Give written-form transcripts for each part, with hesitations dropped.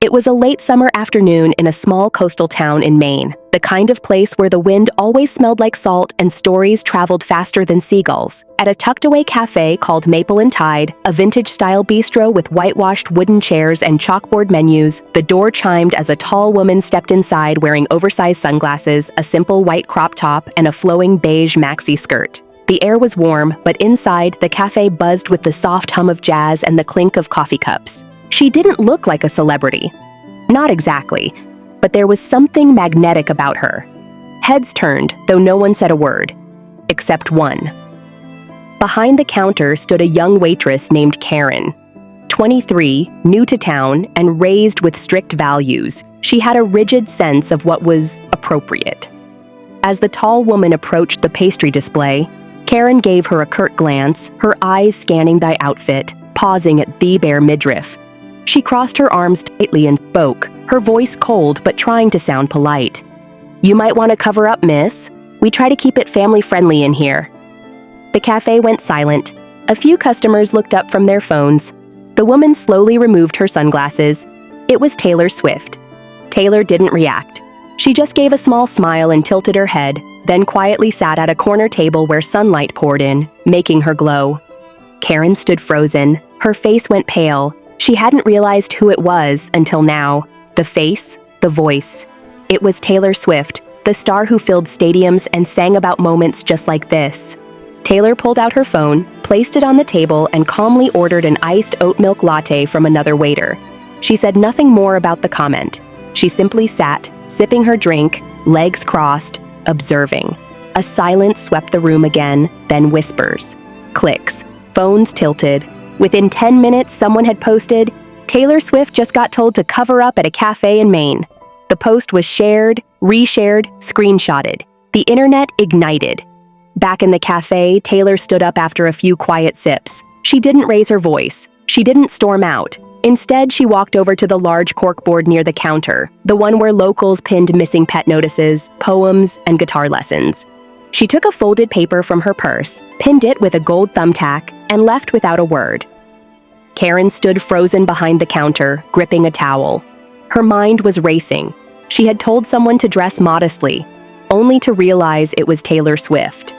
It was a late summer afternoon in a small coastal town in Maine, the kind of place where the wind always smelled like salt and stories traveled faster than seagulls. At a tucked-away café called Maple and Tide, a vintage-style bistro with whitewashed wooden chairs and chalkboard menus, the door chimed as a tall woman stepped inside wearing oversized sunglasses, a simple white crop top, and a flowing beige maxi skirt. The air was warm, but inside, the café buzzed with the soft hum of jazz and the clink of coffee cups. She didn't look like a celebrity. Not exactly, but there was something magnetic about her. Heads turned, though no one said a word. Except one. Behind the counter stood a young waitress named Karen. 23, new to town, and raised with strict values, she had a rigid sense of what was appropriate. As the tall woman approached the pastry display, Karen gave her a curt glance, her eyes scanning the outfit, pausing at the bare midriff. She crossed her arms tightly and spoke, her voice cold but trying to sound polite. "You might want to cover up, miss. We try to keep it family-friendly in here." The cafe went silent. A few customers looked up from their phones. The woman slowly removed her sunglasses. It was Taylor Swift. Taylor didn't react. She just gave a small smile and tilted her head, then quietly sat at a corner table where sunlight poured in, making her glow. Karen stood frozen. Her face went pale. She hadn't realized who it was until now. The face, the voice. It was Taylor Swift, the star who filled stadiums and sang about moments just like this. Taylor pulled out her phone, placed it on the table, and calmly ordered an iced oat milk latte from another waiter. She said nothing more about the comment. She simply sat, sipping her drink, legs crossed, observing. A silence swept the room again, then whispers. Clicks. Phones tilted. Within 10 minutes, someone had posted, "Taylor Swift just got told to cover up at a cafe in Maine." The post was shared, reshared, screenshotted. The internet ignited. Back in the cafe, Taylor stood up after a few quiet sips. She didn't raise her voice. She didn't storm out. Instead, she walked over to the large corkboard near the counter, the one where locals pinned missing pet notices, poems, and guitar lessons. She took a folded paper from her purse, pinned it with a gold thumbtack, and left without a word. Karen stood frozen behind the counter, gripping a towel. Her mind was racing. She had told someone to dress modestly, only to realize it was Taylor Swift.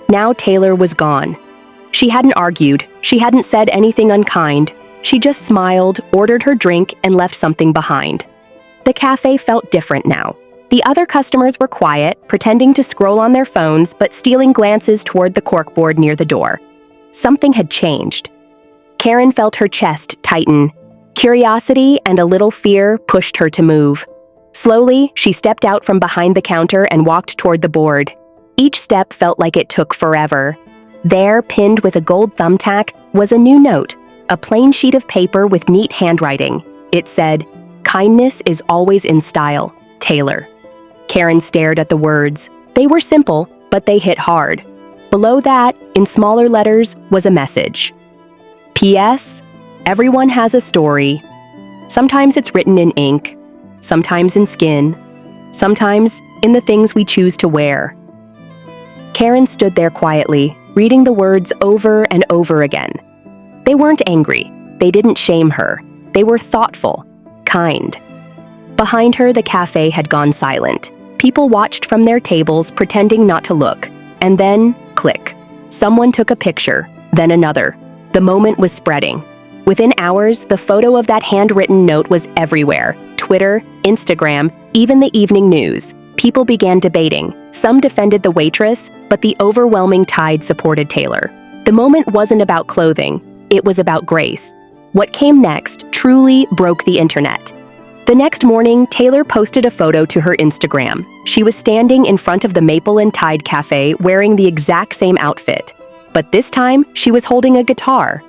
Now Taylor was gone. She hadn't argued. She hadn't said anything unkind. She just smiled, ordered her drink, and left something behind. The cafe felt different now. The other customers were quiet, pretending to scroll on their phones but stealing glances toward the corkboard near the door. Something had changed. Karen felt her chest tighten. Curiosity and a little fear pushed her to move. Slowly, she stepped out from behind the counter and walked toward the board. Each step felt like it took forever. There, pinned with a gold thumbtack, was a new note, a plain sheet of paper with neat handwriting. It said, "Kindness is always in style, Taylor." Karen stared at the words. They were simple, but they hit hard. Below that, in smaller letters, was a message. P.S. Everyone has a story. Sometimes it's written in ink, sometimes in skin, sometimes in the things we choose to wear. Karen stood there quietly, reading the words over and over again. They weren't angry. They didn't shame her. They were thoughtful, kind. Behind her, the cafe had gone silent. People watched from their tables, pretending not to look. And then, click. Someone took a picture, then another. The moment was spreading. Within hours, the photo of that handwritten note was everywhere. Twitter, Instagram, even the evening news. People began debating. Some defended the waitress, but the overwhelming tide supported Taylor. The moment wasn't about clothing. It was about grace. What came next truly broke the internet. The next morning, Taylor posted a photo to her Instagram. She was standing in front of the Maple and Tide Cafe wearing the exact same outfit. But this time, she was holding a guitar.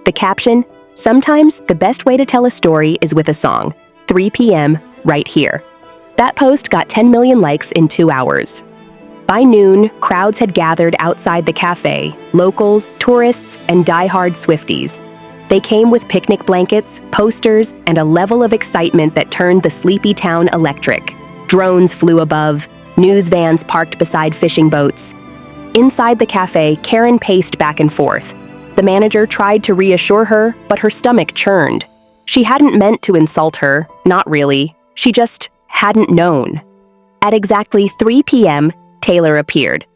The caption, "Sometimes the best way to tell a story is with a song. 3 p.m. right here." That post got 10 million likes in 2 hours. By noon, crowds had gathered outside the cafe, locals, tourists, and die-hard Swifties. They came with picnic blankets, posters, and a level of excitement that turned the sleepy town electric. Drones flew above, news vans parked beside fishing boats. Inside the cafe, Karen paced back and forth. The manager tried to reassure her, but her stomach churned. She hadn't meant to insult her, Not really. She just hadn't known. At exactly 3 p.m., Taylor appeared.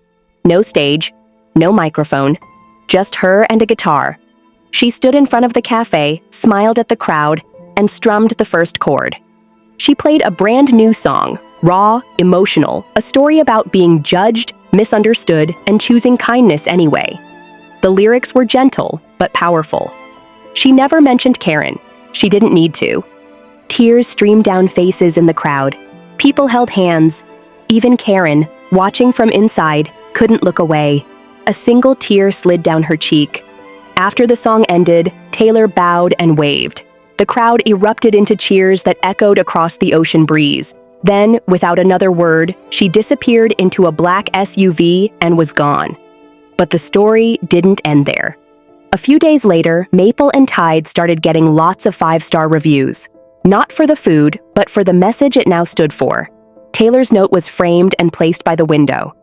No stage, no microphone, just her and a guitar. She stood in front of the cafe, smiled at the crowd, and strummed the first chord. She played a brand new song, raw, emotional, a story about being judged, misunderstood, and choosing kindness anyway. The lyrics were gentle, but powerful. She never mentioned Karen. She didn't need to. Tears streamed down faces in the crowd. People held hands. Even Karen, watching from inside, couldn't look away. A single tear slid down her cheek. After the song ended, Taylor bowed and waved. The crowd erupted into cheers that echoed across the ocean breeze. Then, without another word, she disappeared into a black SUV and was gone. But the story didn't end there. A few days later, Maple and Tide started getting lots of 5-star reviews. Not for the food, but for the message it now stood for. Taylor's note was framed and placed by the window.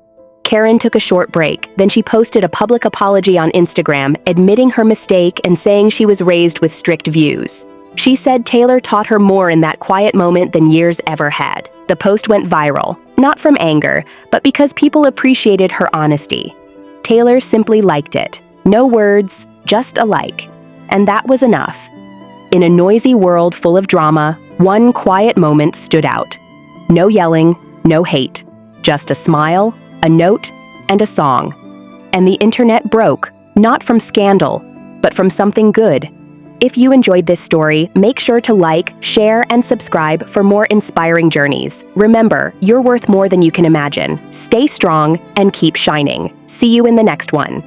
Karen took a short break, then she posted a public apology on Instagram, admitting her mistake and saying she was raised with strict views. She said Taylor taught her more in that quiet moment than years ever had. The post went viral, not from anger, but because people appreciated her honesty. Taylor simply liked it. No words, just a like. And that was enough. In a noisy world full of drama, one quiet moment stood out. No yelling, no hate, just a smile, a note, and a song. And the internet broke, not from scandal, but from something good. If you enjoyed this story, make sure to like, share, and subscribe for more inspiring journeys. Remember, you're worth more than you can imagine. Stay strong and keep shining. See you in the next one.